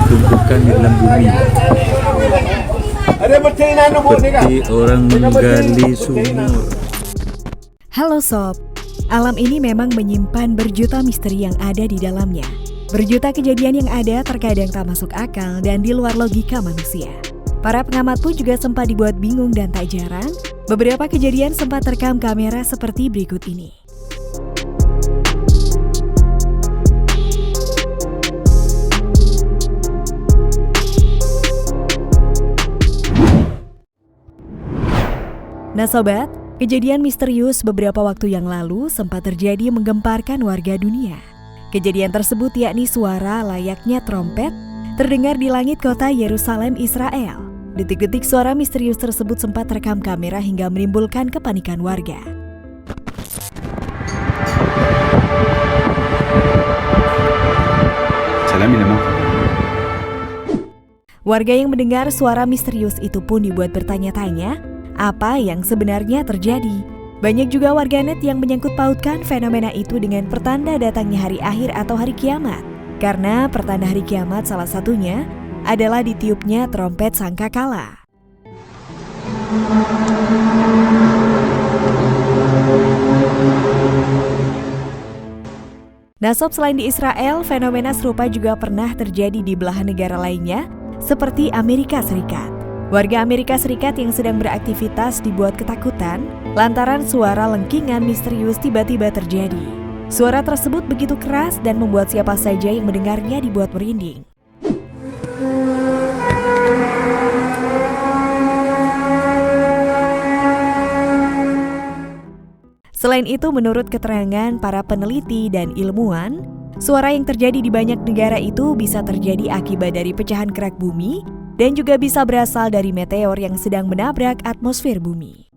tumpukan di dalam bumi seperti orang menggali sumur. Halo Sob, alam ini memang menyimpan berjuta misteri yang ada di dalamnya. Berjuta kejadian yang ada terkadang tak masuk akal dan di luar logika manusia. Para pengamat pun juga sempat dibuat bingung dan tak jarang, beberapa kejadian sempat terekam kamera seperti berikut ini. Nah sobat, kejadian misterius beberapa waktu yang lalu sempat terjadi menggemparkan warga dunia. Kejadian tersebut yakni suara layaknya trompet terdengar di langit kota Yerusalem, Israel. Detik-detik suara misterius tersebut sempat terekam kamera hingga menimbulkan kepanikan warga. Warga yang mendengar suara misterius itu pun dibuat bertanya-tanya, apa yang sebenarnya terjadi? Banyak juga warganet yang menyangkut pautkan fenomena itu dengan pertanda datangnya hari akhir atau hari kiamat. Karena pertanda hari kiamat salah satunya adalah ditiupnya trompet sangkakala. Nah sob, selain di Israel, fenomena serupa juga pernah terjadi di belahan negara lainnya, seperti Amerika Serikat. Warga Amerika Serikat yang sedang beraktivitas dibuat ketakutan lantaran suara lengkingan misterius tiba-tiba terjadi. Suara tersebut begitu keras dan membuat siapa saja yang mendengarnya dibuat merinding. Selain itu, menurut keterangan para peneliti dan ilmuwan, suara yang terjadi di banyak negara itu bisa terjadi akibat dari pecahan kerak bumi dan juga bisa berasal dari meteor yang sedang menabrak atmosfer bumi.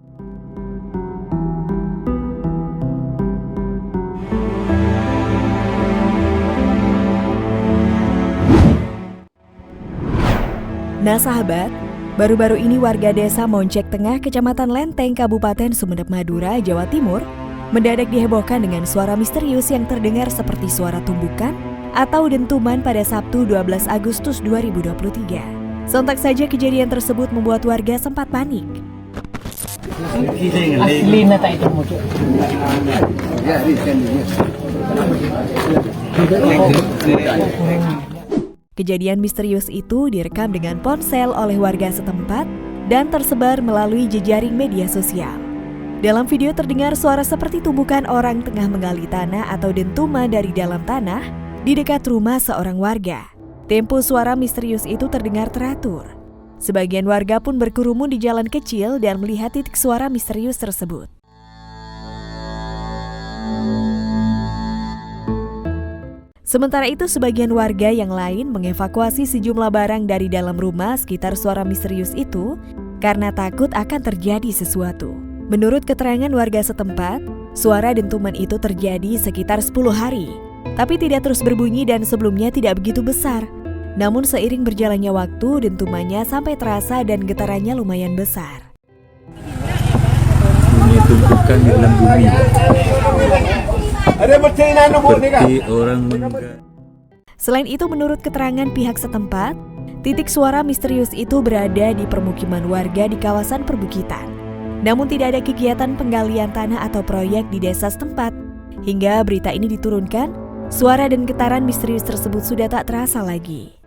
Nah sahabat, baru-baru ini warga desa Moncek Tengah, Kecamatan Lenteng, Kabupaten Sumeneb, Madura, Jawa Timur, mendadak dihebohkan dengan suara misterius yang terdengar seperti suara tumbukan atau dentuman pada Sabtu 12 Agustus 2023. Sontak saja kejadian tersebut membuat warga sempat panik. Kejadian misterius itu direkam dengan ponsel oleh warga setempat dan tersebar melalui jejaring media sosial. Dalam video terdengar suara seperti tumbukan orang tengah menggali tanah atau dentuman dari dalam tanah di dekat rumah seorang warga. Tempo suara misterius itu terdengar teratur. Sebagian warga pun berkerumun di jalan kecil dan melihat titik suara misterius tersebut. Sementara itu, sebagian warga yang lain mengevakuasi sejumlah barang dari dalam rumah sekitar suara misterius itu karena takut akan terjadi sesuatu. Menurut keterangan warga setempat, suara dentuman itu terjadi sekitar 10 hari. Tapi tidak terus berbunyi dan sebelumnya tidak begitu besar. Namun seiring berjalannya waktu, dentumannya sampai terasa dan getarannya lumayan besar. Bunyi tumpukan di dalam bumi seperti orang menggali. Selain itu, menurut keterangan pihak setempat, titik suara misterius itu berada di permukiman warga di kawasan perbukitan. Namun tidak ada kegiatan penggalian tanah atau proyek di desa setempat. Hingga berita ini diturunkan, suara dan getaran misterius tersebut sudah tak terasa lagi.